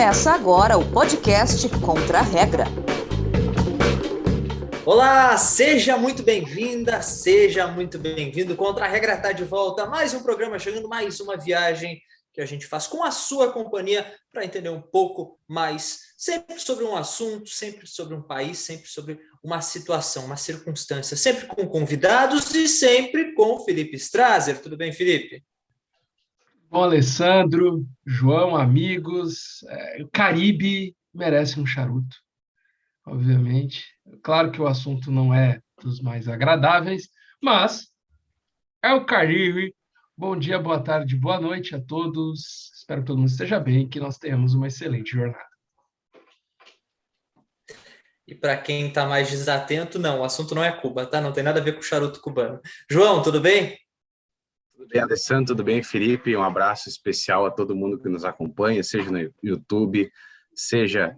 Começa agora o podcast Contra a Regra. Olá, seja muito bem-vinda, seja muito bem-vindo. Contra a Regra está de volta. Mais um programa chegando, mais uma viagem que a gente faz com a sua companhia para entender um pouco mais, sempre sobre um assunto, sempre sobre um país, sempre sobre uma situação, uma circunstância, sempre com convidados e sempre com Felipe Strasser. Tudo bem, Felipe? Bom, Alessandro, João, amigos, o Caribe merece um charuto, obviamente. Claro que o assunto não é dos mais agradáveis, mas é o Caribe. Bom dia, boa tarde, boa noite a todos. Espero que todo mundo esteja bem e que nós tenhamos uma excelente jornada. E para quem está mais desatento, não, o assunto não é Cuba, tá? Não tem nada a ver com o charuto cubano. João, tudo bem? Tudo bem, Alessandro? Tudo bem, Felipe? Um abraço especial a todo mundo que nos acompanha, seja no YouTube, seja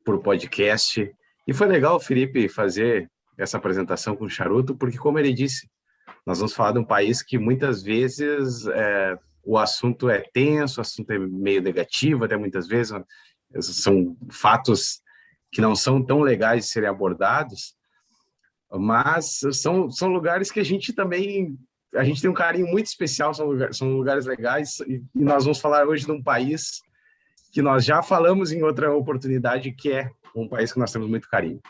por podcast. E foi legal o Felipe fazer essa apresentação com o charuto, porque, como ele disse, nós vamos falar de um país que muitas vezes o assunto é tenso, o assunto é meio negativo, até muitas vezes são fatos que não são tão legais de serem abordados, mas são lugares que a gente tem um carinho muito especial, são lugares legais, e nós vamos falar hoje de um país que nós já falamos em outra oportunidade, que é um país que nós temos muito carinho.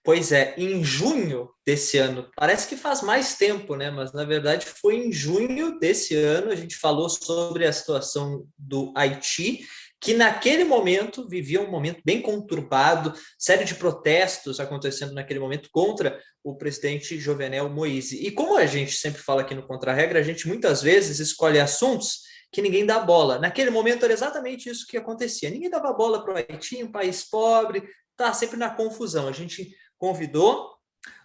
Pois é, em junho desse ano, parece que faz mais tempo, né? Mas na verdade foi em junho desse ano, a gente falou sobre a situação do Haiti, que naquele momento vivia um momento bem conturbado, série de protestos acontecendo naquele momento contra o presidente Jovenel Moïse. E como a gente sempre fala aqui no Contra-Regra, a gente muitas vezes escolhe assuntos que ninguém dá bola. Naquele momento era exatamente isso que acontecia. Ninguém dava bola para o Haiti, um país pobre, tá sempre na confusão. A gente convidou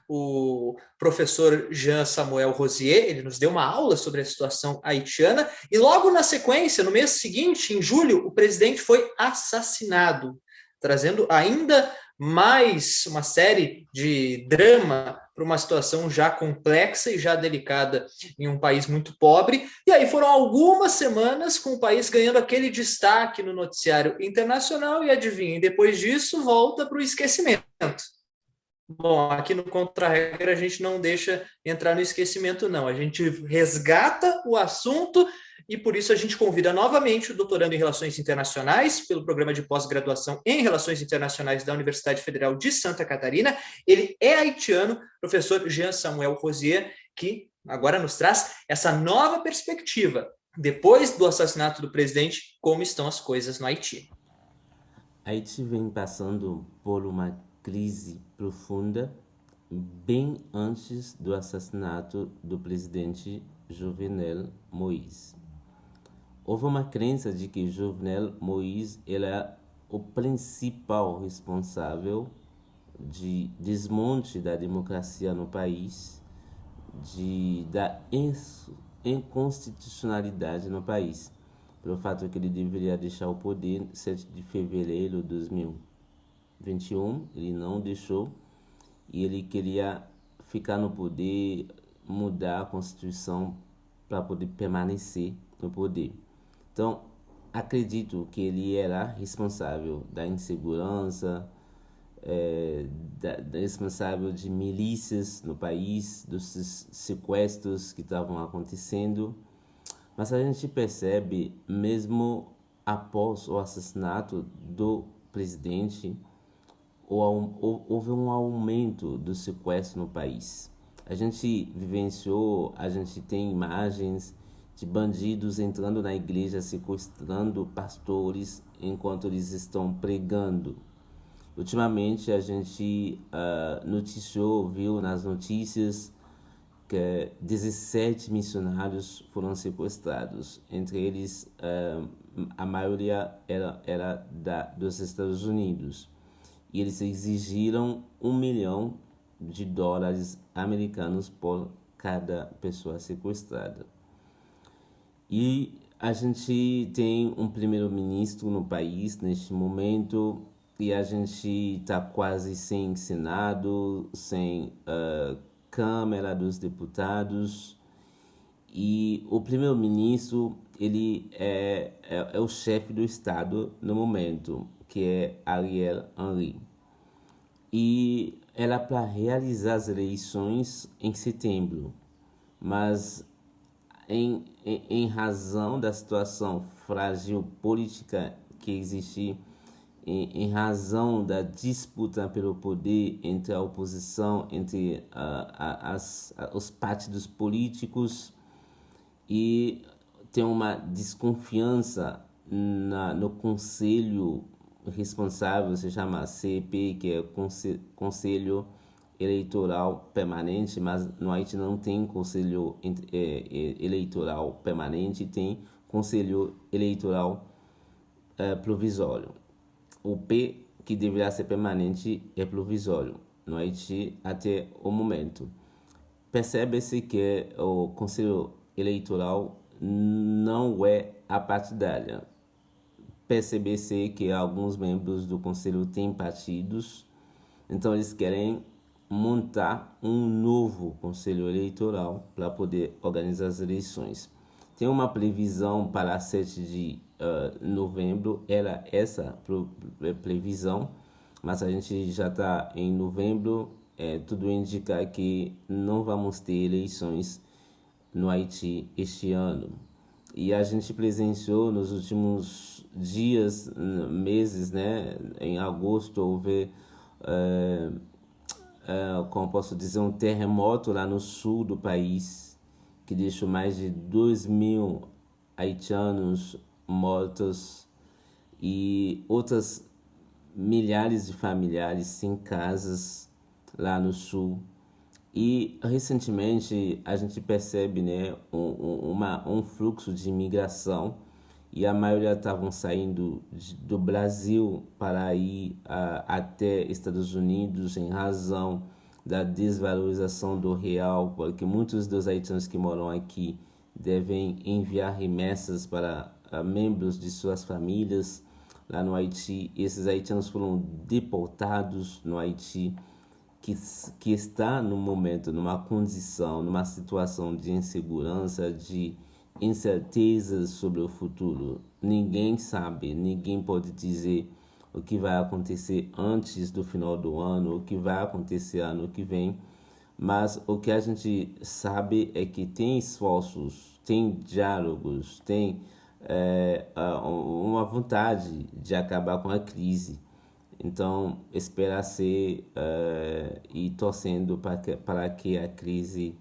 o professor Jean Samuel Rosier, ele nos deu uma aula sobre a situação haitiana, e logo na sequência, no mês seguinte, em julho, o presidente foi assassinado, trazendo ainda mais uma série de drama para uma situação já complexa e já delicada em um país muito pobre. E aí foram algumas semanas com o país ganhando aquele destaque no noticiário internacional, e adivinhem, depois disso volta para o esquecimento. Bom, aqui no Contra-Regra a gente não deixa entrar no esquecimento, não. A gente resgata o assunto e por isso a gente convida novamente o doutorando em Relações Internacionais, pelo programa de pós-graduação em Relações Internacionais da Universidade Federal de Santa Catarina. Ele é haitiano, professor Jean Samuel Rosier, que agora nos traz essa nova perspectiva. Depois do assassinato do presidente, como estão as coisas no Haiti? Haiti vem passando por uma crise profunda bem antes do assassinato do presidente Jovenel Moïse. Houve uma crença de que Jovenel Moïse era o principal responsável de desmonte da democracia no país, da inconstitucionalidade no país, pelo fato que ele deveria deixar o poder em 7 de fevereiro de 2021, ele não deixou, e ele queria ficar no poder, mudar a Constituição para poder permanecer no poder. Então, acredito que ele era responsável da insegurança, responsável de milícias no país, dos sequestros que estavam acontecendo. Mas a gente percebe, mesmo após o assassinato do presidente, houve um aumento do sequestro no país. A gente vivenciou, a gente tem imagens de bandidos entrando na igreja, sequestrando pastores enquanto eles estão pregando. Ultimamente a gente viu nas notícias que 17 missionários foram sequestrados. Entre eles, a maioria era dos Estados Unidos. E eles exigiram $1 milhão americanos por cada pessoa sequestrada. E a gente tem um primeiro-ministro no país neste momento, e a gente está quase sem Senado, sem Câmara dos Deputados, e o primeiro-ministro ele é o chefe do Estado no momento, que é Ariel Henry. E era para realizar as eleições em setembro, mas em razão da situação frágil política que existe, em razão da disputa pelo poder entre a oposição, entre os partidos políticos, e tem uma desconfiança no conselho responsável, se chama CEP, que é Conselho Eleitoral Permanente, mas no Haiti não tem Conselho Eleitoral Permanente, tem Conselho Eleitoral Provisório. O P, que deveria ser permanente, é provisório no Haiti até o momento. Percebe-se que o Conselho Eleitoral não é apartidário. Percebe-se que alguns membros do Conselho têm partidos, então eles querem montar um novo Conselho Eleitoral para poder organizar as eleições. Tem uma previsão para 7 de novembro, era essa previsão, mas a gente já está em novembro, tudo indica que não vamos ter eleições no Haiti este ano. E a gente presenciou nos últimos dias, meses, né? Em agosto houve, como posso dizer, um terremoto lá no sul do país, que deixou mais de 2.000 haitianos mortos e outras milhares de familiares sem casas lá no sul. E recentemente a gente percebe, né, um fluxo de imigração, e a maioria estavam saindo do Brasil para ir até Estados Unidos em razão da desvalorização do real, porque muitos dos haitianos que moram aqui devem enviar remessas para membros de suas famílias lá no Haiti. Esses haitianos foram deportados no Haiti, que está no momento numa condição, numa situação de insegurança, de incertezas sobre o futuro. Ninguém sabe, ninguém pode dizer o que vai acontecer antes do final do ano, o que vai acontecer ano que vem, mas o que a gente sabe é que tem esforços, tem diálogos, tem uma vontade de acabar com a crise. Então, esperar ser e torcendo para que a crise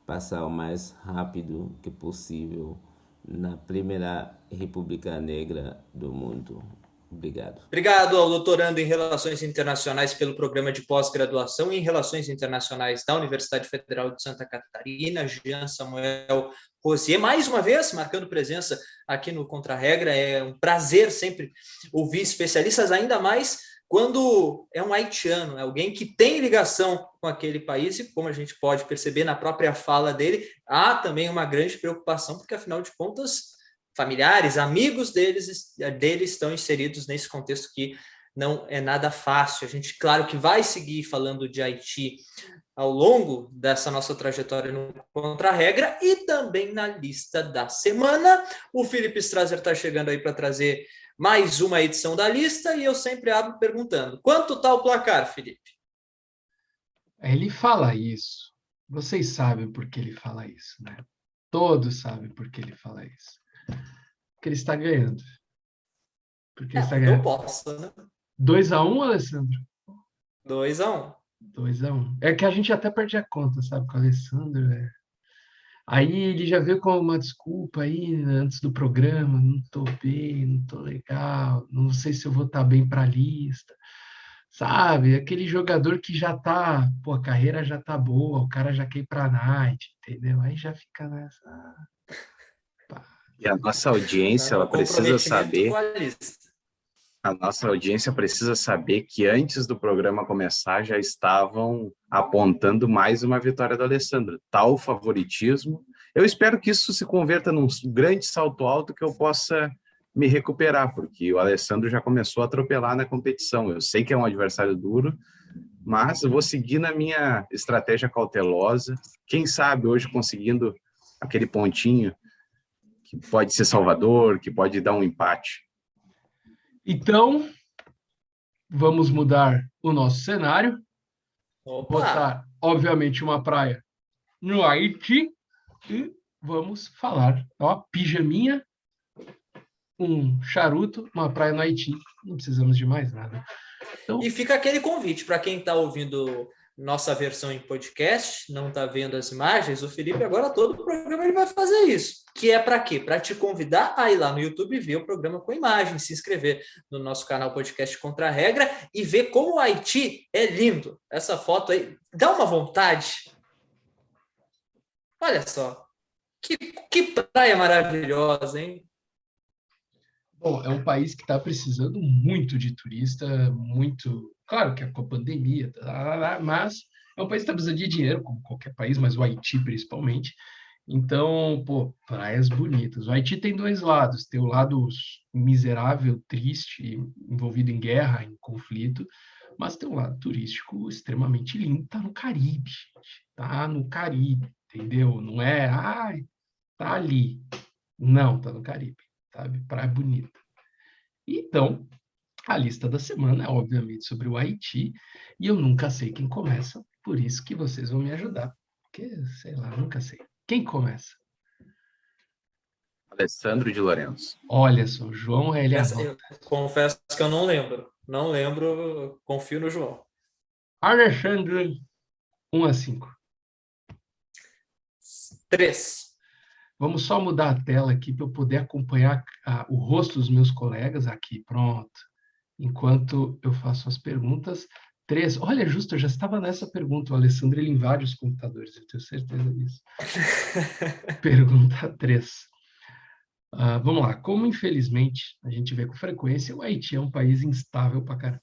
passe o mais rápido que possível na primeira República Negra do mundo. Obrigado. Obrigado ao doutorando em Relações Internacionais pelo programa de pós-graduação em Relações Internacionais da Universidade Federal de Santa Catarina, Jean Samuel Rosier, mais uma vez marcando presença aqui no Contra-Regra. É um prazer sempre ouvir especialistas, ainda mais quando é um haitiano, é alguém que tem ligação com aquele país, e como a gente pode perceber na própria fala dele, há também uma grande preocupação, porque afinal de contas, familiares, amigos deles estão inseridos nesse contexto que não é nada fácil. A gente, claro, que vai seguir falando de Haiti ao longo dessa nossa trajetória no Contra-Regra e também na lista da semana. O Felipe Strasser está chegando aí para trazer mais uma edição da lista, e eu sempre abro perguntando: quanto está o placar, Felipe? Ele fala isso. Vocês sabem por que ele fala isso, né? Todos sabem por que ele fala isso. Porque ele está ganhando. Porque ele está ganhando. Eu posso, né? 2-1, Alessandro? 2-1. 2-1. É que a gente até perde a conta, sabe, com o Alessandro. Aí ele já veio com uma desculpa aí, né, antes do programa: não estou bem, não estou legal, não sei se eu vou estar bem para a lista. Sabe, aquele jogador que já tá, a carreira já tá boa, o cara já quer ir pra night, entendeu? Aí já fica nessa. E a nossa audiência, ela precisa saber. A nossa audiência precisa saber que antes do programa começar já estavam apontando mais uma vitória do Alessandro. Tal favoritismo. Eu espero que isso se converta num grande salto alto, que eu possa me recuperar, porque o Alessandro já começou a atropelar na competição. Eu sei que é um adversário duro, mas eu vou seguir na minha estratégia cautelosa. Quem sabe hoje conseguindo aquele pontinho que pode ser salvador, que pode dar um empate. Então, vamos mudar o nosso cenário, Opa! botar, obviamente, uma praia no Haiti e vamos falar, ó, pijaminha, um charuto, uma praia no Haiti. Não precisamos de mais nada. Então, E fica aquele convite para quem está ouvindo nossa versão em podcast, não está vendo as imagens, o Felipe agora todo o programa ele vai fazer isso. Que é para quê? Para te convidar a ir lá no YouTube e ver o programa com imagem, se inscrever no nosso canal Podcast Contra a Regra e ver como o Haiti é lindo. Essa foto aí dá uma vontade. Olha só. Que praia maravilhosa, hein? bom, é um país que está precisando muito de turista, muito. Claro que é com a pandemia, mas é um país que está precisando de dinheiro, como qualquer país, mas o Haiti principalmente. Então, pô, praias bonitas. O Haiti tem dois lados: tem o lado miserável, triste, envolvido em guerra, em conflito, mas tem um lado turístico extremamente lindo. Tá no Caribe, gente. Tá no Caribe, entendeu? Não é, tá ali. Não, tá no Caribe, sabe? Praia bonita. Então, a lista da semana é, obviamente, sobre o Haiti, e eu nunca sei quem começa, por isso que vocês vão me ajudar. Porque, sei lá, nunca sei. Quem começa? Alessandro de Lourenço. Olha só, o João, ele Essa, anota. eu confesso que eu não lembro. Não lembro, confio no João. Alexandre, 1 a 5. 3. Vamos só mudar a tela aqui para eu poder acompanhar o rosto dos meus colegas aqui. Pronto. Enquanto eu faço as perguntas. 3. Olha, justo, eu já estava nessa pergunta. O Alessandro, ele invade os computadores, eu tenho certeza disso. Pergunta 3. Vamos lá. Como, infelizmente, a gente vê com frequência, o Haiti é um país instável para caramba.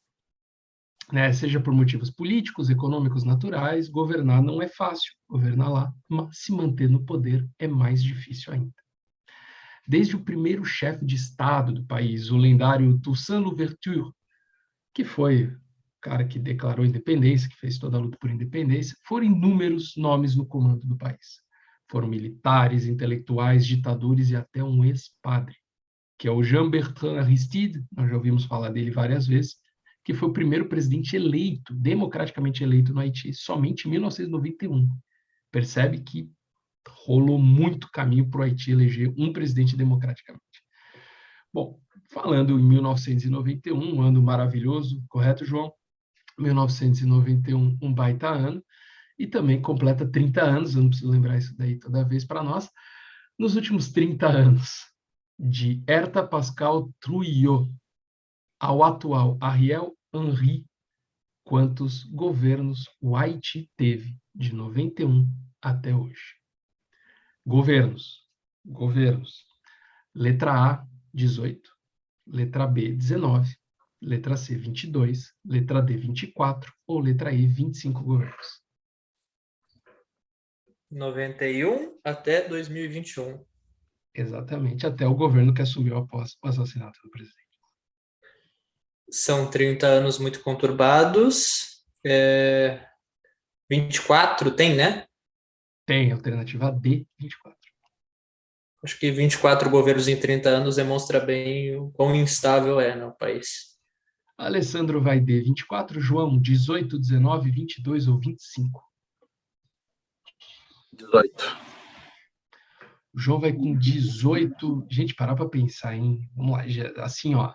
Né? Seja por motivos políticos, econômicos, naturais, governar não é fácil. Governar lá, mas se manter no poder é mais difícil ainda. Desde o primeiro chefe de Estado do país, o lendário Toussaint Louverture, que foi o cara que declarou independência, que fez toda a luta por independência, foram inúmeros nomes no comando do país. Foram militares, intelectuais, ditadores e até um ex-padre, que é o Jean-Bertrand Aristide, nós já ouvimos falar dele várias vezes, que foi o primeiro presidente eleito, democraticamente eleito no Haiti, somente em 1991. Percebe que rolou muito caminho para o Haiti eleger um presidente democraticamente. Bom, falando em 1991, um ano maravilhoso, correto, João? 1991, um baita ano, e também completa 30 anos, eu não preciso lembrar isso daí toda vez para nós, nos últimos 30 anos, de Herta Pascal Trujillo ao atual Ariel Henry, quantos governos o Haiti teve de 91 até hoje? Governos. Letra A, 18. Letra B, 19. Letra C, 22. Letra D, 24. Ou letra E, 25 governos. 91 até 2021. Exatamente, até o governo que assumiu após o assassinato do presidente. São 30 anos muito conturbados. 24 tem, né? Tem alternativa D, 24. Acho que 24 governos em 30 anos demonstra bem o quão instável é no país. Alessandro vai D, 24. João, 18, 19, 22 ou 25? 18. O João vai com 18. Gente, parar para pensar, hein? Vamos lá. Assim, ó.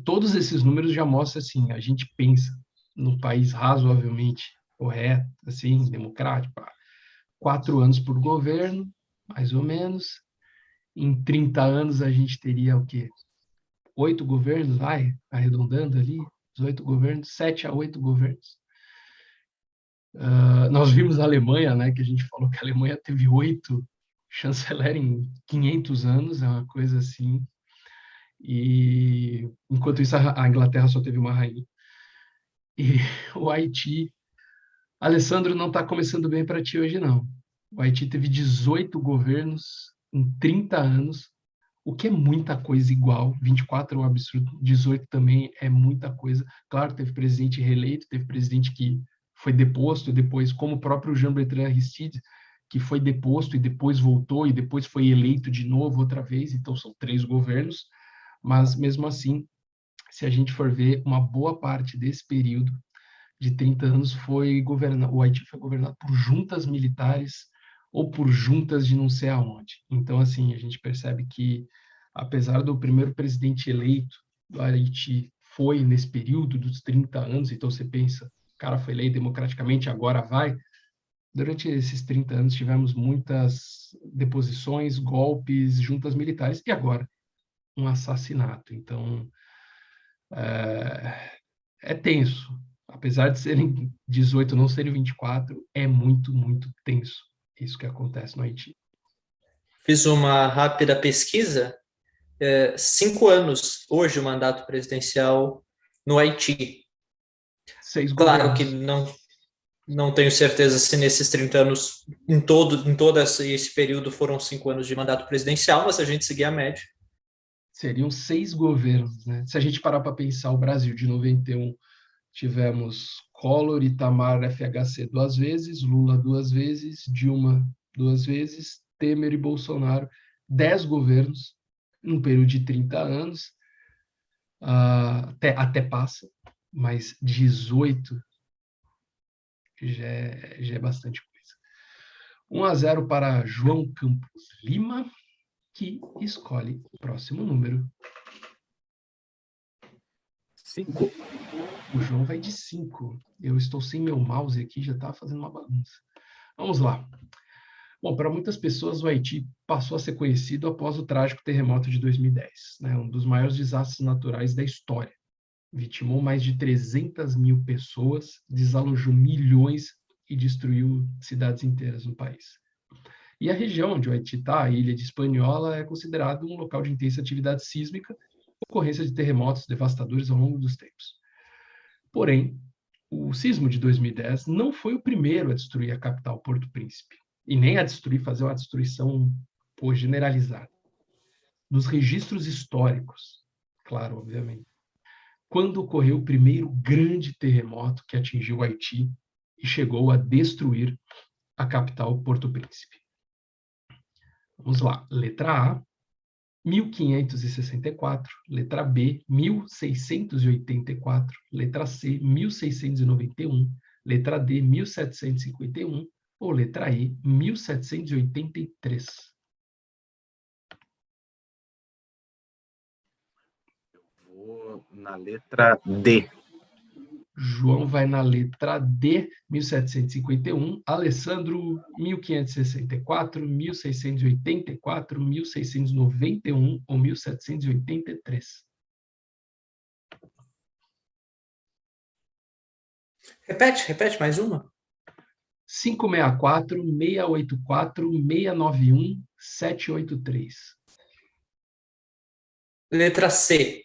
Todos esses números já mostram assim, a gente pensa num país razoavelmente correto, assim, democrático. 4 anos por governo, mais ou menos. Em 30 anos a gente teria o quê? 8 governos, vai, arredondando ali, 18 governos, 7 a 8 governos. Nós vimos a Alemanha, né, que a gente falou que a Alemanha teve 8 chanceler em 500 anos, é uma coisa assim. E enquanto isso a Inglaterra só teve uma rainha. E o Haiti, Alessandro, não está começando bem para ti hoje, não. O Haiti teve 18 governos em 30 anos, o que é muita coisa igual. 24 é um absurdo, 18 também é muita coisa. Claro, teve presidente reeleito, teve presidente que foi deposto depois, como o próprio Jean-Bertrand Aristide, que foi deposto e depois voltou e depois foi eleito de novo outra vez, então são 3 governos, mas mesmo assim, se a gente for ver, uma boa parte desse período de 30 anos o Haiti foi governado por juntas militares ou por juntas de não sei aonde. Então, assim, a gente percebe que, apesar do primeiro presidente eleito do Haiti foi nesse período dos 30 anos, então você pensa, o cara foi eleito democraticamente, agora vai. Durante esses 30 anos tivemos muitas deposições, golpes, juntas militares, e agora um assassinato. Então, é tenso. Apesar de serem 18, não serem 24, é muito, muito tenso isso que acontece no Haiti. Fiz uma rápida pesquisa, 5 anos hoje o mandato presidencial no Haiti. 6 Claro governos. que não tenho certeza se nesses 30 anos, em todo esse período, foram 5 anos de mandato presidencial, mas se a gente seguir a média. Seriam 6 governos, né? Se a gente parar para pensar, o Brasil de 91, tivemos Collor, Itamar, FHC 2 vezes, Lula 2 vezes, Dilma 2 vezes, Temer e Bolsonaro, 10 governos, num período de 30 anos, até passa, mas 18 já é bastante coisa. 1-0 para João Campos Lima, que escolhe o próximo número. 5. O João vai de 5. Eu estou sem meu mouse aqui, já está fazendo uma bagunça. Vamos lá. Bom, para muitas pessoas, o Haiti passou a ser conhecido após o trágico terremoto de 2010, né? Um dos maiores desastres naturais da história. Vitimou mais de 300 mil pessoas, desalojou milhões e destruiu cidades inteiras no país. E a região onde o Haiti está, a ilha de Hispaniola, é considerado um local de intensa atividade sísmica, ocorrência de terremotos devastadores ao longo dos tempos. Porém, o sismo de 2010 não foi o primeiro a destruir a capital, Porto Príncipe, e nem a fazer uma destruição generalizada. Nos registros históricos, claro, obviamente, quando ocorreu o primeiro grande terremoto que atingiu o Haiti e chegou a destruir a capital, Porto Príncipe. Vamos lá. Letra A, 1564, letra B, 1684, letra C, 1691, letra D, 1751 ou letra E, 1783. Vou na letra D. João vai na letra D, 1751, Alessandro, 1564, 1684, 1691 ou 1783. Repete mais uma. 564, 684, 691, 783. Letra C.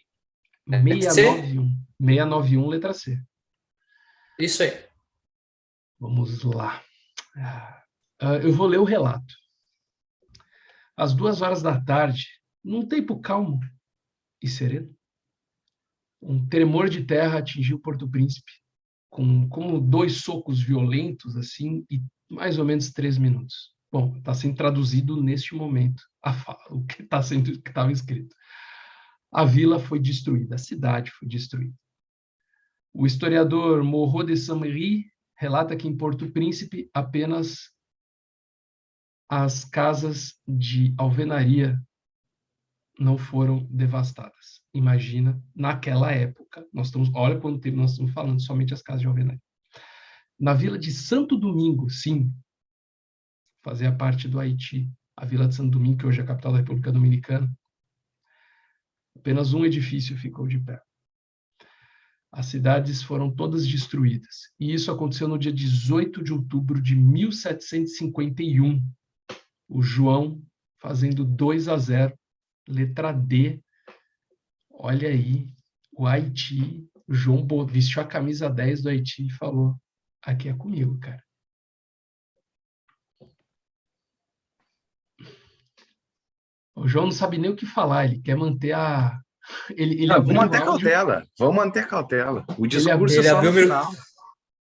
691. 691, letra C. Isso aí. Vamos lá. Eu vou ler o relato. Às 2 horas da tarde, num tempo calmo e sereno, um tremor de terra atingiu Porto Príncipe, com 2 socos violentos, assim, e mais ou menos 3 minutos. Bom, está sendo traduzido neste momento o que estava escrito. A vila foi destruída, a cidade foi destruída. O historiador Moreau de Saint-Méry relata que em Porto Príncipe apenas as casas de alvenaria não foram devastadas. Imagina, naquela época, olha quanto tempo nós estamos falando, somente as casas de alvenaria. Na vila de Santo Domingo, sim, fazia parte do Haiti, a vila de Santo Domingo, que hoje é a capital da República Dominicana, apenas um edifício ficou de pé. As cidades foram todas destruídas. E isso aconteceu no dia 18 de outubro de 1751. O João fazendo 2-0. Letra D. Olha aí, o Haiti. O João vestiu a camisa 10 do Haiti e falou: aqui é comigo, cara. O João não sabe nem o que falar, ele quer manter a... Vamos manter cautela. O discurso ele é só abriu no final.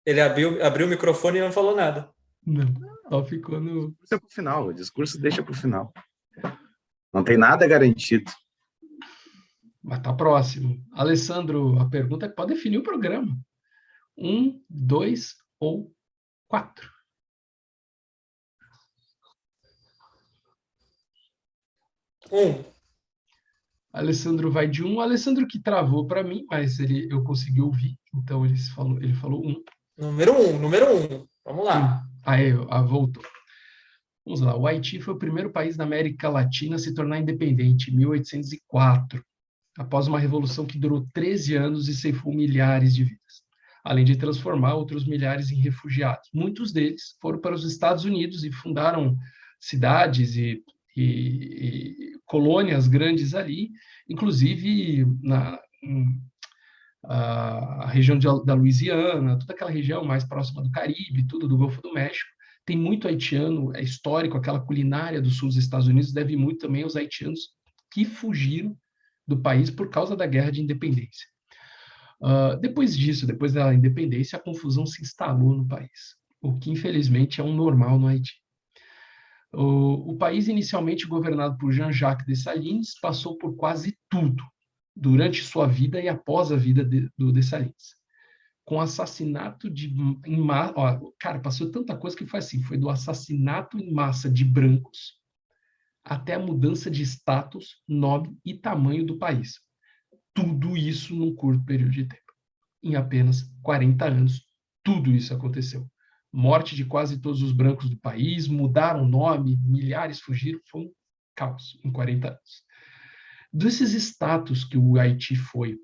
Ele abriu o microfone e não falou nada. Não. Só ficou no... Isso é pro final, o discurso deixa pro final. Não tem nada garantido. Mas tá próximo. Alessandro, a pergunta é que pode definir o programa. 1, 2 ou 4? Alessandro vai de 1. Alessandro que travou para mim, mas eu consegui ouvir. Então ele falou 1. Número um. Vamos lá. Aí, voltou. Vamos lá. O Haiti foi o primeiro país da América Latina a se tornar independente em 1804, após uma revolução que durou 13 anos e ceifou milhares de vidas, além de transformar outros milhares em refugiados. Muitos deles foram para os Estados Unidos e fundaram cidades e colônias grandes ali, inclusive a região da Louisiana, toda aquela região mais próxima do Caribe, tudo do Golfo do México. Tem muito haitiano, é histórico, aquela culinária do sul dos Estados Unidos deve muito também aos haitianos que fugiram do país por causa da guerra de independência. Depois disso, depois da independência, a confusão se instalou no país, o que infelizmente é um normal no Haiti. O país, inicialmente governado por Jean-Jacques Dessalines, passou por quase tudo durante sua vida e após a vida do Dessalines. Com assassinato em massa... Cara, passou tanta coisa que foi assim, foi do assassinato em massa de brancos até a mudança de status, nome e tamanho do país. Tudo isso num curto período de tempo. Em apenas 40 anos, tudo isso aconteceu. Morte de quase todos os brancos do país, mudaram o nome, milhares fugiram, foi um caos em 40 anos. Desses status que o Haiti foi,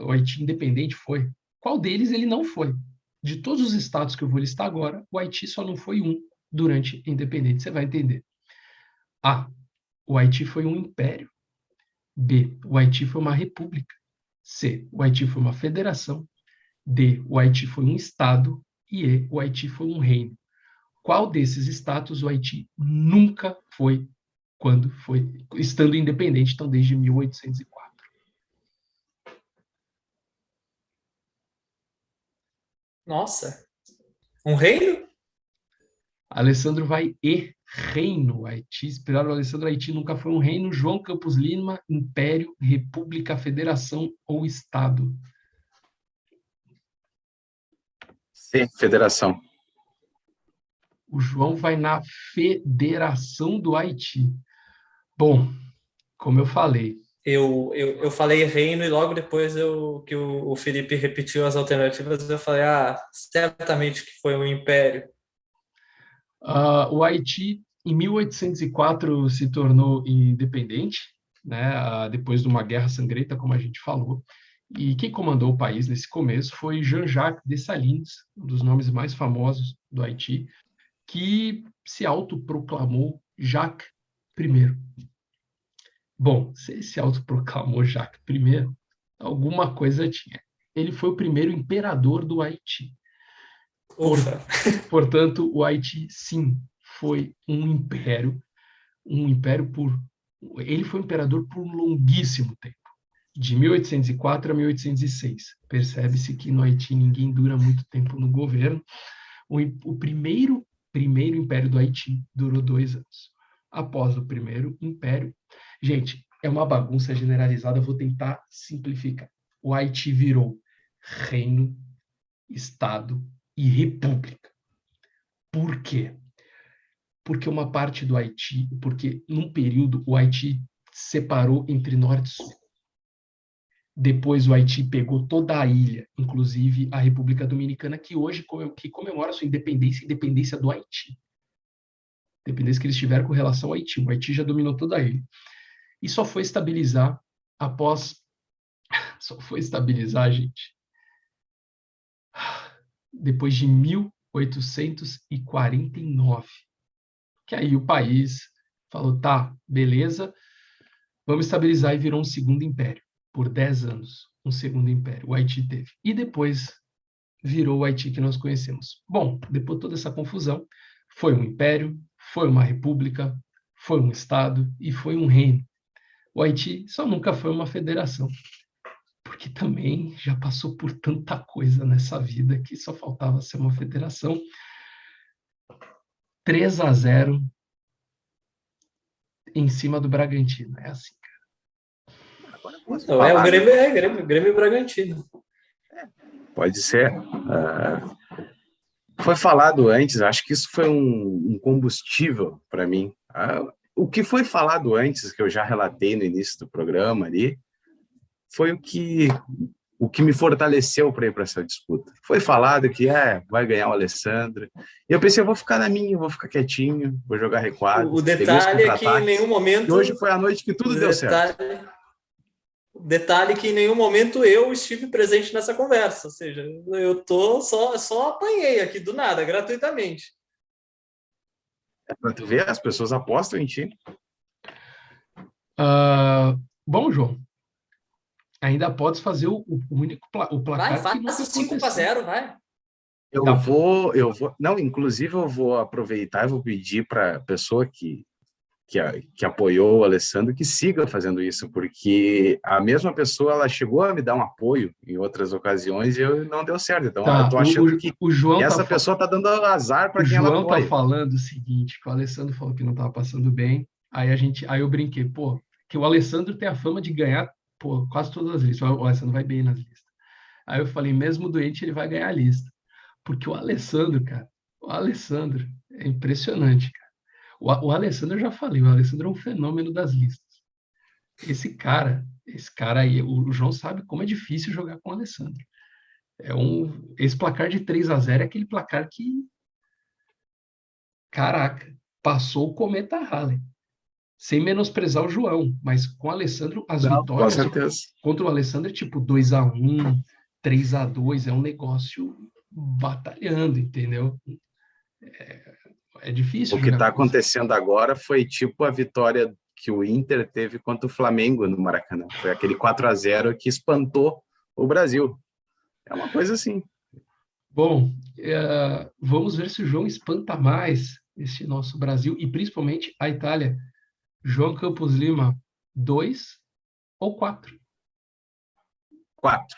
o Haiti independente foi, qual deles ele não foi? De todos os status que eu vou listar agora, o Haiti só não foi um durante a independência, você vai entender. A, o Haiti foi um império. B, o Haiti foi uma república. C, o Haiti foi uma federação. D, o Haiti foi um estado. E E, o Haiti foi um reino. Qual desses status o Haiti nunca foi quando foi, estando independente, então desde 1804? Nossa. Um reino? Alessandro vai E, reino. Haiti, inspirado o Alessandro, Haiti nunca foi um reino. João Campos Lima, império, república, federação ou estado? C, federação. O João vai na federação do Haiti. Bom, como eu falei. Eu falei reino e logo depois que o Felipe repetiu as alternativas, eu falei, certamente que foi um império. O Haiti, em 1804, se tornou independente, né, depois de uma guerra sangrenta, como a gente falou. E quem comandou o país nesse começo foi Jean-Jacques Dessalines, um dos nomes mais famosos do Haiti, que se autoproclamou Jacques I. Bom, se ele se autoproclamou Jacques I, alguma coisa tinha. Ele foi o primeiro imperador do Haiti. Portanto, o Haiti, sim, foi um império ele foi imperador por um longuíssimo tempo, de 1804 a 1806. Percebe-se que no Haiti ninguém dura muito tempo no governo. O primeiro império do Haiti durou 2 anos. Após o primeiro império, gente, é uma bagunça generalizada, eu vou tentar simplificar. O Haiti virou reino, estado e república. Por quê? Porque uma parte do Haiti, porque num período o Haiti separou entre norte e sul. Depois o Haiti pegou toda a ilha, inclusive a República Dominicana, que hoje comemora sua independência, independência do Haiti. Independência que eles tiveram com relação ao Haiti. O Haiti já dominou toda a ilha. E só foi estabilizar, gente, depois de 1849. Que aí o país falou, tá, beleza, vamos estabilizar, e virou um segundo império. Por 10 anos, um segundo império, o Haiti teve. E depois virou o Haiti que nós conhecemos. Bom, depois de toda essa confusão, foi um império, foi uma república, foi um estado e foi um reino. O Haiti só nunca foi uma federação, porque também já passou por tanta coisa nessa vida que só faltava ser uma federação. 3-0 em cima do Bragantino. É assim, Agora eu posso Não, falar, o Grêmio e Bragantino. pode ser. Foi falado antes, acho que isso foi um combustível para mim. O que foi falado antes, que eu já relatei no início do programa ali, foi o que me fortaleceu para ir para essa disputa. Foi falado que vai ganhar o Alessandro. E eu pensei, eu vou ficar na minha, vou ficar quietinho, vou jogar recuado. O Peguei os detalhe é que em contra-ataques. nenhum momento. E hoje foi a noite que tudo deu certo. Detalhe que em nenhum momento eu estive presente nessa conversa, ou seja, eu só apanhei aqui do nada, gratuitamente. Para tu ver, as pessoas apostam em ti. Bom, João, ainda podes fazer o único o placar Vai, que nunca faz o 5-0, aconteceu. vai. Eu vou. Não, inclusive eu vou aproveitar e vou pedir para a pessoa que apoiou o Alessandro que siga fazendo isso, porque a mesma pessoa ela chegou a me dar um apoio em outras ocasiões e não deu certo. Então, eu estou achando que o João essa pessoa está dando azar para quem ela João apoia. tá falando o seguinte, que o Alessandro falou que não estava passando bem, aí eu brinquei, que o Alessandro tem a fama de ganhar, quase todas as listas, o Alessandro vai bem nas listas. Aí eu falei, mesmo doente, ele vai ganhar a lista. Porque o Alessandro, cara, é impressionante, cara. O Alessandro, eu já falei, o Alessandro é um fenômeno das listas. Esse cara aí, o João sabe como é difícil jogar com o Alessandro. Esse placar de 3-0 é aquele placar que, caraca, passou o cometa Halley. Sem menosprezar o João, mas com o Alessandro, as vitórias Com certeza. contra o Alessandro é tipo 2-1, 3-2, é um negócio batalhando, entendeu? É difícil O que jogar está com você. acontecendo agora foi tipo a vitória que o Inter teve contra o Flamengo no Maracanã. Foi aquele 4-0 que espantou o Brasil. É uma coisa assim. Bom, vamos ver se o João espanta mais esse nosso Brasil e principalmente a Itália. João Campos Lima, 2 ou 4? 4.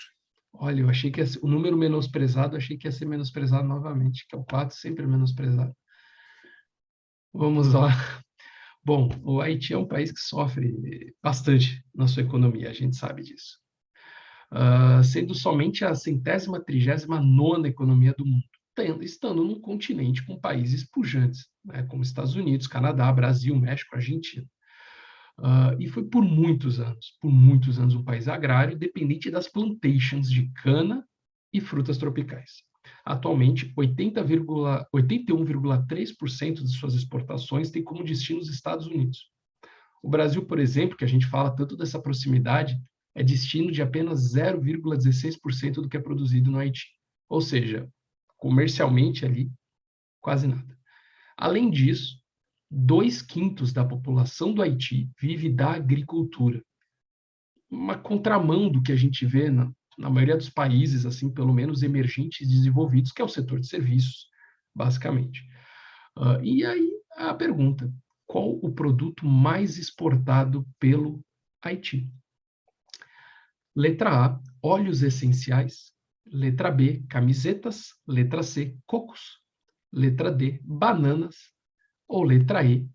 Olha, eu achei que o número menosprezado, achei que ia ser menosprezado novamente, que é o 4, sempre menosprezado. Vamos lá. Bom, o Haiti é um país que sofre bastante na sua economia, a gente sabe disso. Sendo somente a 139ª economia do mundo, estando num continente com países pujantes, né, como Estados Unidos, Canadá, Brasil, México, Argentina. E foi por muitos anos, um país agrário dependente das plantations de cana e frutas tropicais. Atualmente, 81,3% de suas exportações tem como destino os Estados Unidos. O Brasil, por exemplo, que a gente fala tanto dessa proximidade, é destino de apenas 0,16% do que é produzido no Haiti. Ou seja, comercialmente ali, quase nada. Além disso, 2/5 da população do Haiti vive da agricultura. Uma contramão do que a gente vê na maioria dos países, assim, pelo menos emergentes e desenvolvidos, que é o setor de serviços, basicamente. E aí a pergunta, qual o produto mais exportado pelo Haiti? Letra A, óleos essenciais. Letra B, camisetas. Letra C, cocos. Letra D, bananas. Ou letra E,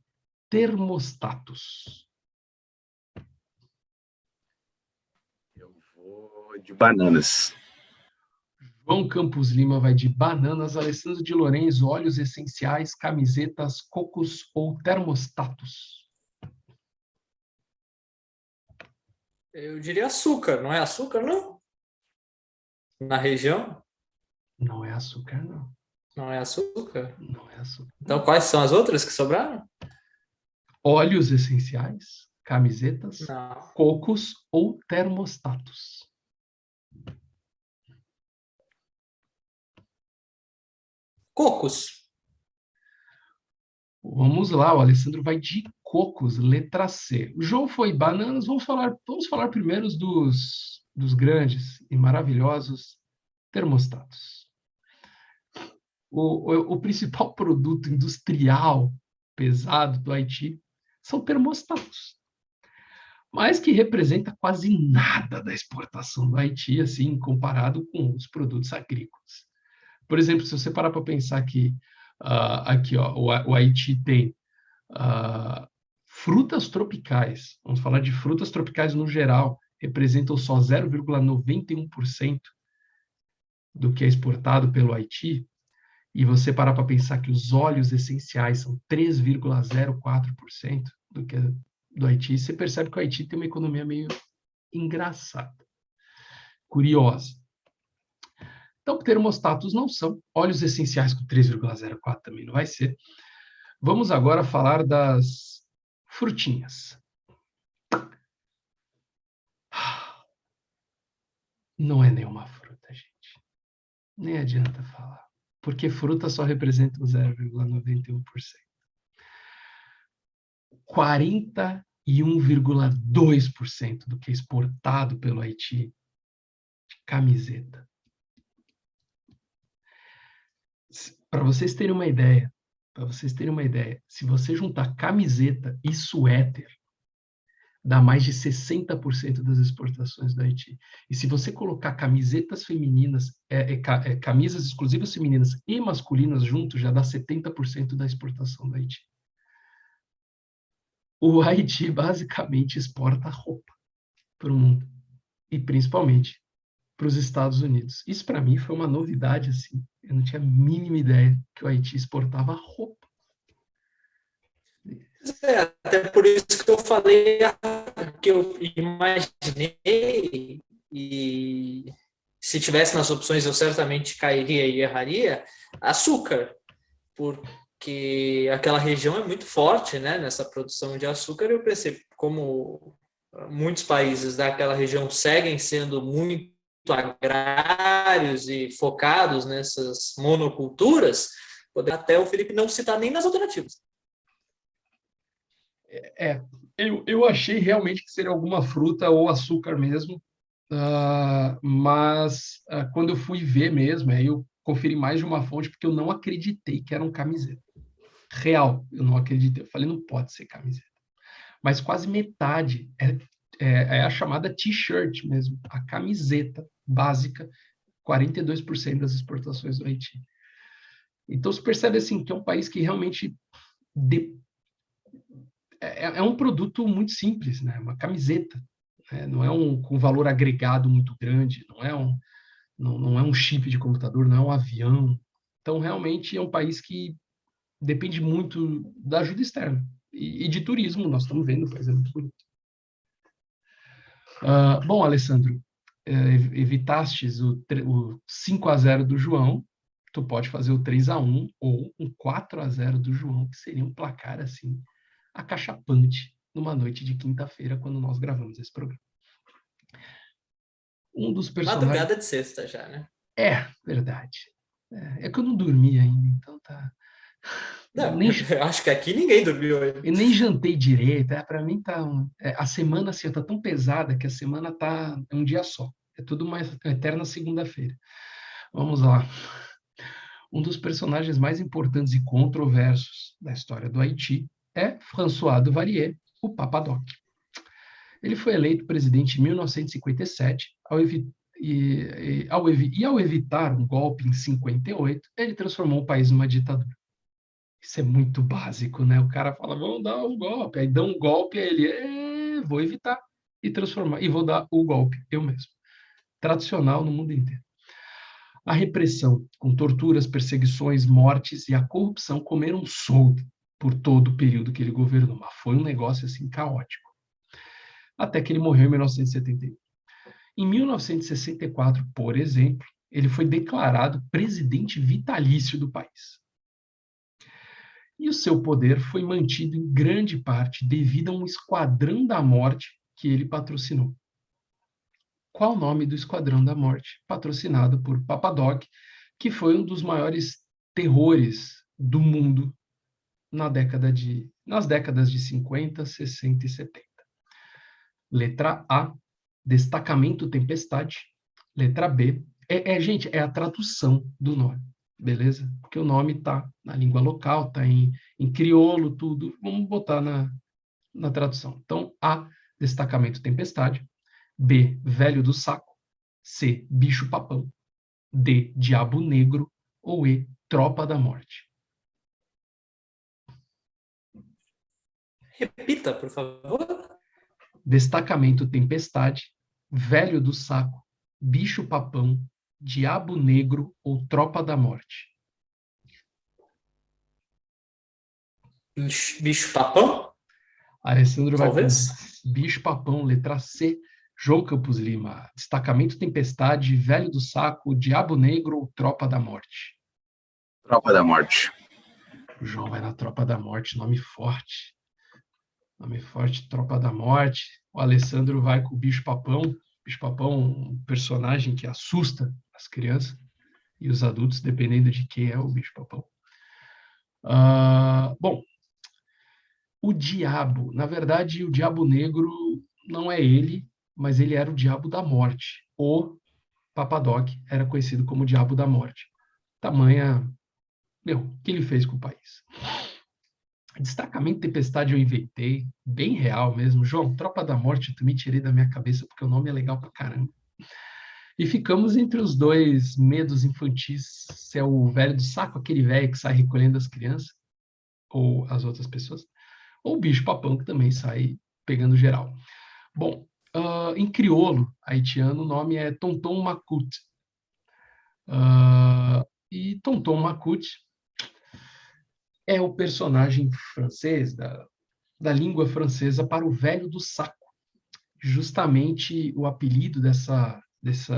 termostatos. Eu vou de bananas. João Campos Lima vai de bananas, Alessandro de Lorenzo, óleos essenciais, camisetas, cocos ou termostatos. Eu diria açúcar, não é açúcar, não? Na região? Não é açúcar, não. Não é açúcar? Não é açúcar. Então, quais são as outras que sobraram? Óleos essenciais, camisetas, Não. cocos ou termostatos. Cocos. Vamos lá, o Alessandro vai de cocos, letra C. O João foi bananas, vamos falar primeiro dos grandes e maravilhosos termostatos. O principal produto industrial pesado do Haiti são termostatos, mas que representa quase nada da exportação do Haiti, assim, comparado com os produtos agrícolas. Por exemplo, se você parar para pensar que Aqui, ó, o Haiti tem frutas tropicais. Vamos falar de frutas tropicais no geral, representam só 0,91% do que é exportado pelo Haiti. E você parar para pensar que os óleos essenciais são 3,04% do que é do Haiti, você percebe que o Haiti tem uma economia meio engraçada, curiosa. Então, termostatos não são, óleos essenciais com 3,04 também não vai ser. Vamos agora falar das frutinhas. Não é nenhuma fruta, gente. Nem adianta falar. Porque fruta só representa 0,91%. 41,2% do que é exportado pelo Haiti de camiseta. Para vocês terem uma ideia, se você juntar camiseta e suéter, dá mais de 60% das exportações do Haiti. E se você colocar camisetas femininas, camisas exclusivas femininas e masculinas juntos, já dá 70% da exportação do Haiti. O Haiti basicamente exporta roupa para o mundo, e principalmente para os Estados Unidos. Isso para mim foi uma novidade, assim. Eu não tinha a mínima ideia que o Haiti exportava roupa. Até por isso que eu falei que eu imaginei, e se tivesse nas opções eu certamente cairia e erraria, açúcar, porque aquela região é muito forte, né, nessa produção de açúcar. Eu pensei, como muitos países daquela região seguem sendo muito agrários e focados nessas monoculturas, poderia até o Felipe não citar nem nas alternativas. Eu achei realmente que seria alguma fruta ou açúcar mesmo, mas quando eu fui ver mesmo, aí eu conferi mais de uma fonte, porque eu não acreditei que eram camiseta. Real, eu não acreditei. Eu falei, não pode ser camiseta. Mas quase metade é a chamada t-shirt mesmo, a camiseta básica, 42% das exportações do Haiti. Então, você percebe assim, que é um país que realmente é um produto muito simples, né? Uma camiseta, né? Não é com valor agregado muito grande, não é um chip de computador, não é um avião. Então, realmente, é um país que depende muito da ajuda externa e de turismo. Nós estamos vendo, por exemplo, muito bonito. Bom, Alessandro, evitastes o 5-0 do João, tu pode fazer o 3-1 ou um 4-0 do João, que seria um placar assim acachapante numa noite de quinta-feira, quando nós gravamos esse programa. Um dos personagens... Madrugada de sexta já, né? É, verdade. É que eu não dormi ainda, então tá... Não, eu acho que aqui ninguém dormiu ainda. Eu nem jantei direito, para mim tá... a semana assim, tá tão pesada que a semana tá um dia só. É tudo uma eterna segunda-feira. Vamos lá. Um dos personagens mais importantes e controversos da história do Haiti é François Duvalier, o Papa Doc. Ele foi eleito presidente em 1957, ao evitar um golpe em 58, ele transformou o país numa ditadura. Isso é muito básico, né? O cara fala, vamos dar um golpe, aí dá um golpe, aí ele, vou evitar e transformar, e vou dar o golpe, eu mesmo. Tradicional no mundo inteiro. A repressão, com torturas, perseguições, mortes e a corrupção comeram solto por todo o período que ele governou. Mas foi um negócio assim caótico. Até que ele morreu em 1971. Em 1964, por exemplo, ele foi declarado presidente vitalício do país. E o seu poder foi mantido em grande parte devido a um esquadrão da morte que ele patrocinou. Qual o nome do Esquadrão da Morte? Patrocinado por Papa Doc, que foi um dos maiores terrores do mundo nas décadas de 50, 60 e 70. Letra A, Destacamento Tempestade. Letra B, gente, é a tradução do nome, beleza? Porque o nome está na língua local, está em crioulo, tudo. Vamos botar na tradução. Então, A, Destacamento Tempestade. B, Velho do Saco. C, Bicho Papão. D, Diabo Negro. Ou E, Tropa da Morte. Repita, por favor. Destacamento Tempestade, Velho do Saco, Bicho-Papão, Diabo Negro ou Tropa da Morte? Bicho-papão? Alessandro vai com Talvez. Bicho-Papão, letra C. João Campos Lima, Destacamento Tempestade, Velho do Saco, Diabo Negro ou Tropa da Morte? Tropa da Morte. O João vai na Tropa da Morte, nome forte. Nome forte, Tropa da Morte. O Alessandro vai com o Bicho-Papão. Bicho-Papão, um personagem que assusta as crianças e os adultos, dependendo de quem é o Bicho-Papão. Bom, o diabo, na verdade, o Diabo Negro não é ele, mas ele era o Diabo da Morte. O Papadoc era conhecido como o Diabo da Morte. Tamanha, o que ele fez com o país. Destacamento Tempestade eu inventei, bem real mesmo. João, Tropa da Morte eu também tirei da minha cabeça, porque o nome é legal pra caramba. E ficamos entre os dois medos infantis, se é o velho do saco, aquele velho que sai recolhendo as crianças, ou as outras pessoas, ou o bicho-papão, que também sai pegando geral. Bom, em crioulo haitiano, o nome é Tonton Macoute. E Tonton Macoute é o personagem francês, da língua francesa, para o velho do saco. Justamente o apelido esse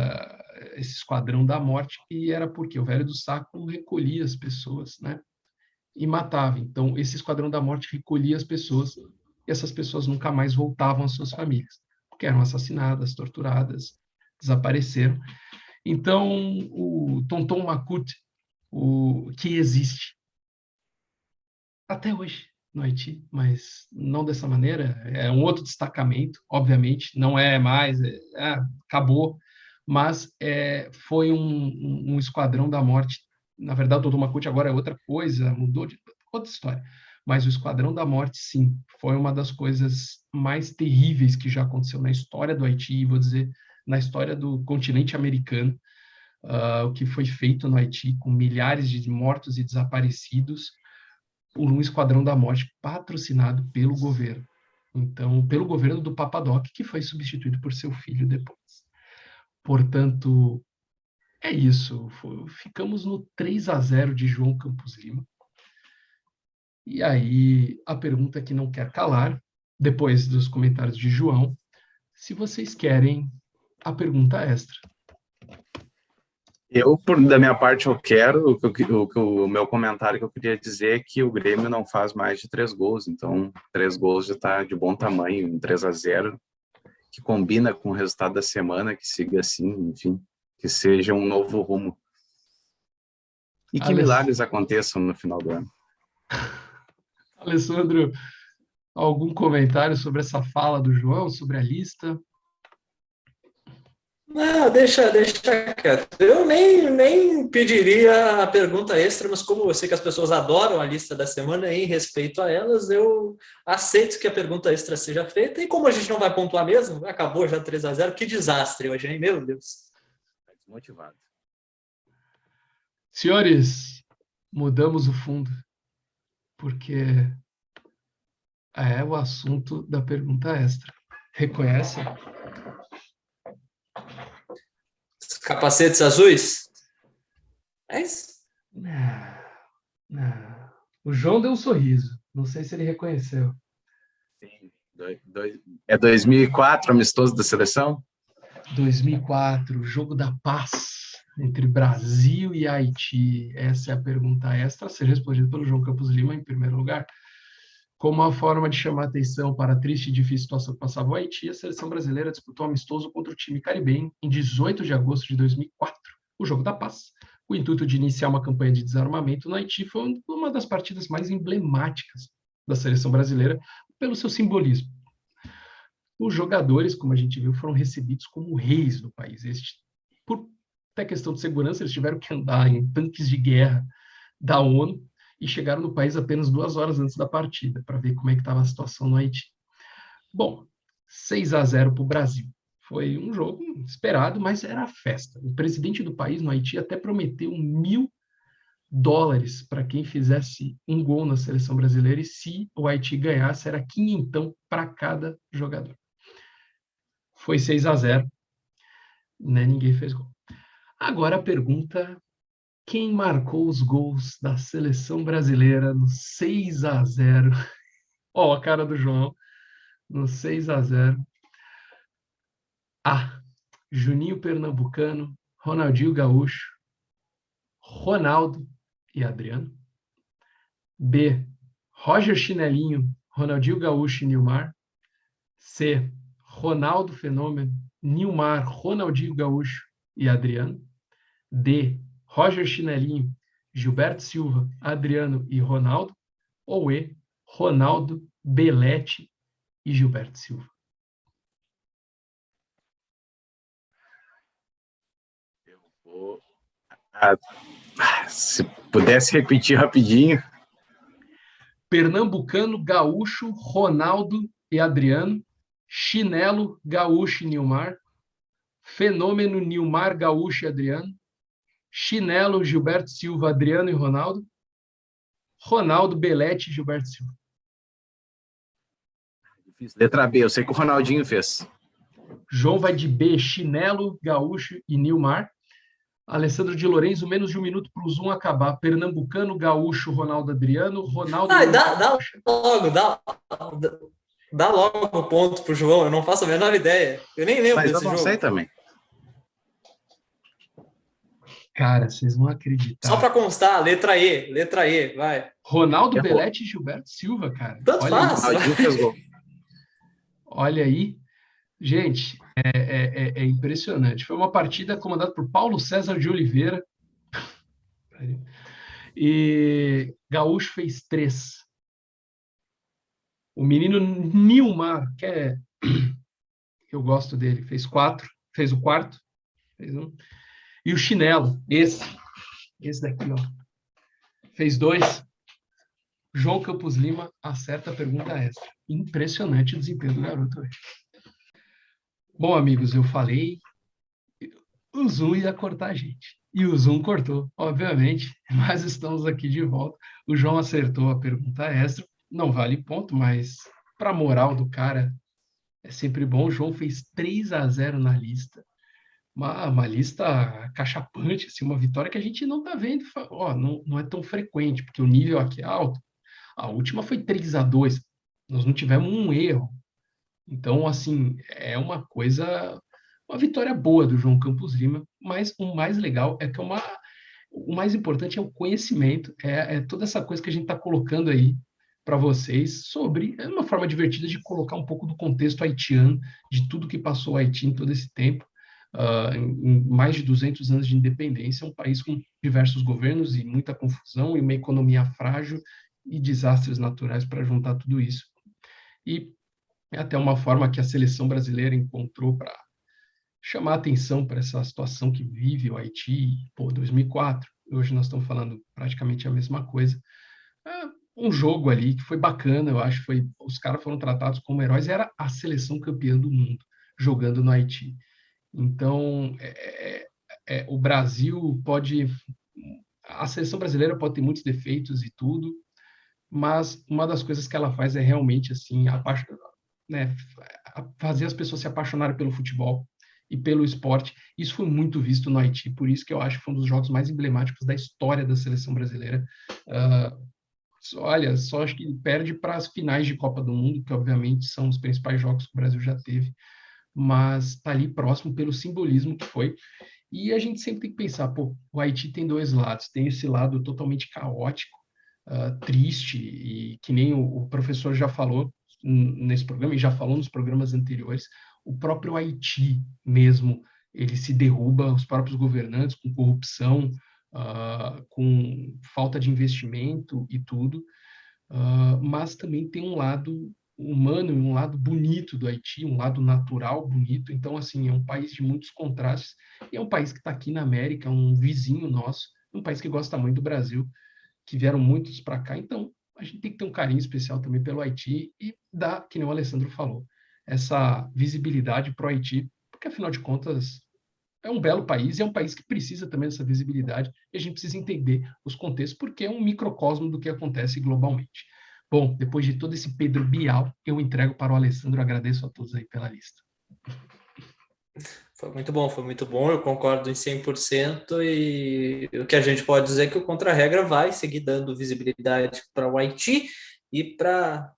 esquadrão da morte, que era porque o velho do saco recolhia as pessoas, né? E matava. Então, esse esquadrão da morte recolhia as pessoas, e essas pessoas nunca mais voltavam às suas famílias, porque eram assassinadas, torturadas, desapareceram. Então, o Tonton Macoute, que existe até hoje no Haiti, mas não dessa maneira, é um outro destacamento, obviamente, não é mais, acabou, mas foi um esquadrão da morte. Na verdade, o Tonton Macoute agora é outra coisa, mudou de outra história. Mas o Esquadrão da Morte, sim, foi uma das coisas mais terríveis que já aconteceu na história do Haiti, vou dizer, na história do continente americano, o que foi feito no Haiti, com milhares de mortos e desaparecidos, por um Esquadrão da Morte patrocinado pelo governo. Então, pelo governo do Papadoc, que foi substituído por seu filho depois. Portanto, é isso. Ficamos no 3-0 de João Campos Lima. E aí, a pergunta que não quer calar, depois dos comentários de João, se vocês querem a pergunta extra. Da minha parte, eu quero, o meu comentário que eu queria dizer é que o Grêmio não faz mais de 3 gols, então 3 gols já está de bom tamanho, um 3-0, que combina com o resultado da semana, que siga assim, enfim, que seja um novo rumo. E que milagres aconteçam no final do ano. Alessandro, algum comentário sobre essa fala do João, sobre a lista? Não, deixa quieto. Eu nem pediria a pergunta extra, mas como eu sei que as pessoas adoram a lista da semana, em respeito a elas, eu aceito que a pergunta extra seja feita. E como a gente não vai pontuar mesmo, acabou já 3-0, que desastre hoje, hein? Meu Deus. Desmotivado. Senhores, mudamos o fundo, porque é o assunto da pergunta extra. Reconhece? Capacetes azuis? É isso? Não. O João deu um sorriso. Não sei se ele reconheceu. Sim. É 2004, amistoso da seleção? 2004, jogo da paz entre Brasil e Haiti. Essa é a pergunta extra a ser respondida pelo João Campos Lima, em primeiro lugar. Como uma forma de chamar atenção para a triste e difícil situação que passava o Haiti, a seleção brasileira disputou um amistoso contra o time caribenho em 18 de agosto de 2004, o Jogo da Paz. O intuito de iniciar uma campanha de desarmamento no Haiti foi uma das partidas mais emblemáticas da seleção brasileira pelo seu simbolismo. Os jogadores, como a gente viu, foram recebidos como reis do país. Por até questão de segurança, eles tiveram que andar em tanques de guerra da ONU e chegaram no país apenas 2 horas antes da partida, para ver como é que estava a situação no Haiti. Bom, 6-0 para o Brasil. Foi um jogo esperado, mas era festa. O presidente do país no Haiti até prometeu 1.000 dólares para quem fizesse um gol na seleção brasileira, e se o Haiti ganhasse, era quinhentão para cada jogador. Foi 6-0, né? Ninguém fez gol. Agora a pergunta: quem marcou os gols da seleção brasileira no 6-0? Ó, a cara do João, no 6-0. A. Juninho Pernambucano, Ronaldinho Gaúcho, Ronaldo e Adriano. B. Roger Chinelinho, Ronaldinho Gaúcho e Nilmar. C. Ronaldo Fenômeno, Nilmar, Ronaldinho Gaúcho e Adriano. D. Roger Chinelinho, Gilberto Silva, Adriano e Ronaldo. Ou E. Ronaldo, Belete e Gilberto Silva. Eu vou... se pudesse repetir rapidinho. Pernambucano, Gaúcho, Ronaldo e Adriano. Chinelo, Gaúcho e Nilmar. Fenômeno, Nilmar, Gaúcho e Adriano. Chinelo, Gilberto Silva, Adriano e Ronaldo. Ronaldo, Belete e Gilberto Silva. Letra B, eu sei que o Ronaldinho fez. João vai de B, Chinelo, Gaúcho e Nilmar. Alessandro de Lorenzo, menos de um minuto para o Zoom acabar. Pernambucano, Gaúcho, Ronaldo, Adriano. Ronaldo... Dá logo o ponto pro João, eu não faço a menor ideia. Eu nem lembro Mas desse eu não jogo. sei também. Cara, vocês vão acreditar. Só para constar, letra E, vai. Ronaldo, Errou. Belete e Gilberto Silva, cara. Tanto Olha faz. aí. Ronaldinho fez gol. Olha aí. Gente, é impressionante. Foi uma partida comandada por Paulo César de Oliveira. E Gaúcho fez 3. O menino Nilmar, que eu gosto dele, fez 4. Fez o quarto. Fez 1. E o Chinelo, esse daqui, ó, fez 2. João Campos Lima acerta a pergunta extra. Impressionante o desempenho do garoto hoje. Bom, amigos, eu falei, o Zoom ia cortar a gente. E o Zoom cortou, obviamente, mas estamos aqui de volta. O João acertou a pergunta extra. Não vale ponto, mas para a moral do cara é sempre bom. O João fez 3-0 na lista. Uma lista cachapante, assim, uma vitória que a gente não está vendo. Ó, não é tão frequente, porque o nível aqui é alto. A última foi 3-2. Nós não tivemos um erro. Então, assim, é uma vitória boa do João Campos Lima, mas o mais legal é que o mais importante é o conhecimento, é toda essa coisa que a gente está colocando aí para vocês sobre, é uma forma divertida de colocar um pouco do contexto haitiano, de tudo que passou o Haiti em todo esse tempo, em mais de 200 anos de independência, um país com diversos governos e muita confusão e uma economia frágil e desastres naturais para juntar tudo isso. E é até uma forma que a seleção brasileira encontrou para chamar atenção para essa situação que vive o Haiti, 2004. Hoje nós estamos falando praticamente a mesma coisa. Um jogo ali que foi bacana, eu acho, os caras foram tratados como heróis, era a seleção campeã do mundo, jogando no Haiti. Então, o Brasil a seleção brasileira pode ter muitos defeitos e tudo, mas uma das coisas que ela faz é realmente, assim, fazer as pessoas se apaixonarem pelo futebol e pelo esporte. Isso foi muito visto no Haiti, por isso que eu acho que foi um dos jogos mais emblemáticos da história da seleção brasileira. Olha, só acho que perde para as finais de Copa do Mundo, que obviamente são os principais jogos que o Brasil já teve, mas está ali próximo pelo simbolismo que foi. E a gente sempre tem que pensar, o Haiti tem 2 lados, tem esse lado totalmente caótico, triste, e que nem o professor já falou nesse programa, e já falou nos programas anteriores, o próprio Haiti mesmo, ele se derruba, os próprios governantes, com corrupção, com falta de investimento e tudo, mas também tem um lado humano e um lado bonito do Haiti, um lado natural bonito. Então, assim, é um país de muitos contrastes, e é um país que está aqui na América, um vizinho nosso, um país que gosta muito do Brasil, que vieram muitos para cá. Então, a gente tem que ter um carinho especial também pelo Haiti e dar, que nem o Alessandro falou, essa visibilidade para o Haiti, porque, afinal de contas, é um belo país e é um país que precisa também dessa visibilidade e a gente precisa entender os contextos porque é um microcosmo do que acontece globalmente. Bom, depois de todo esse Pedro Bial, eu entrego para o Alessandro. Agradeço a todos aí pela lista. Foi muito bom, eu concordo em 100%, e o que a gente pode dizer é que o Contra-Regra vai seguir dando visibilidade para o Haiti e para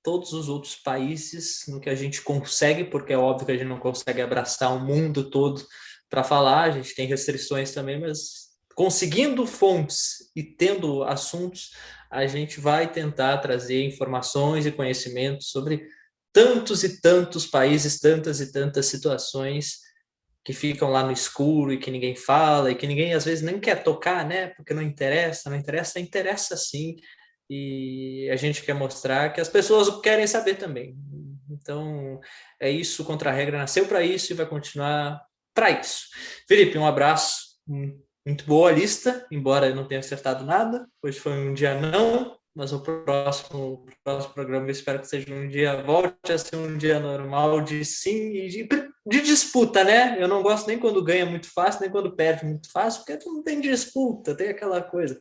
todos os outros países no que a gente consegue, porque é óbvio que a gente não consegue abraçar o mundo todo para falar, a gente tem restrições também, mas conseguindo fontes e tendo assuntos, a gente vai tentar trazer informações e conhecimentos sobre tantos e tantos países, tantas e tantas situações que ficam lá no escuro e que ninguém fala e que ninguém às vezes nem quer tocar, né? Porque não interessa, interessa sim. E a gente quer mostrar que as pessoas querem saber também. Então, é isso, o Contra-Regra nasceu para isso e vai continuar para isso. Felipe, um abraço. Muito boa a lista, embora eu não tenha acertado nada. Hoje foi um dia não, mas o próximo programa eu espero que seja um dia, volte a ser um dia normal de sim e de disputa, né? Eu não gosto nem quando ganha muito fácil, nem quando perde muito fácil, porque não tem disputa, tem aquela coisa.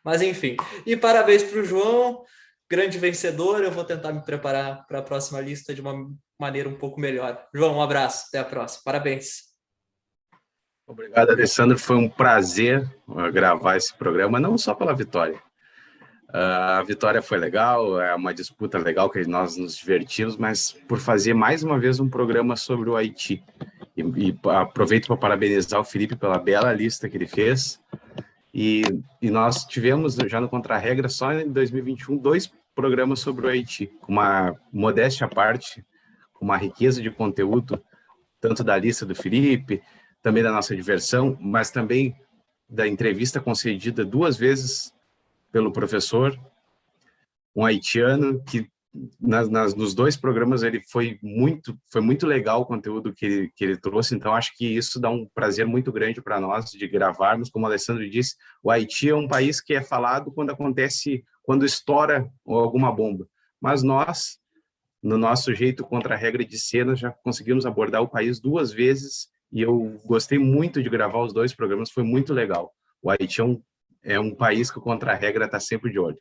Mas enfim, e parabéns para o João, grande vencedor. Eu vou tentar me preparar para a próxima lista de uma maneira um pouco melhor. João, um abraço, até a próxima. Parabéns. Obrigado, Alessandro. Foi um prazer gravar esse programa, não só pela vitória. A vitória foi legal, é uma disputa legal que nós nos divertimos, mas por fazer mais uma vez um programa sobre o Haiti. E aproveito para parabenizar o Felipe pela bela lista que ele fez. E nós tivemos já no Contra-Regra, só em 2021, 2 programas sobre o Haiti, com uma modéstia à parte, com uma riqueza de conteúdo, tanto da lista do Felipe, também da nossa diversão, mas também da entrevista concedida 2 vezes pelo professor, um haitiano, que nos 2 programas ele foi muito legal o conteúdo que ele trouxe, então acho que isso dá um prazer muito grande para nós de gravarmos. Como o Alessandro disse, o Haiti é um país que é falado quando estoura alguma bomba, mas nós, no nosso jeito Contra-Regra de cena, já conseguimos abordar o país 2 vezes e eu gostei muito de gravar os 2 programas, foi muito legal. O Haiti é um país que o Contra-Regra está sempre de olho.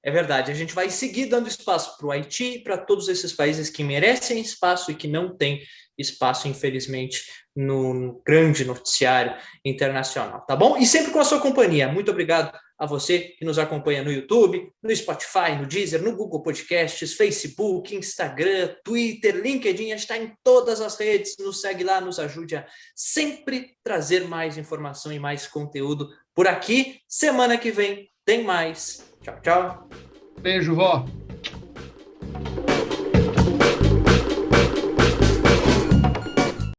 É verdade, a gente vai seguir dando espaço para o Haiti e para todos esses países que merecem espaço e que não têm espaço, infelizmente, no grande noticiário internacional, tá bom? E sempre com a sua companhia. Muito obrigado a você que nos acompanha no YouTube, no Spotify, no Deezer, no Google Podcasts, Facebook, Instagram, Twitter, LinkedIn, a gente está em todas as redes, nos segue lá, nos ajude a sempre trazer mais informação e mais conteúdo por aqui. Semana que vem tem mais. Tchau, tchau. Beijo, vó.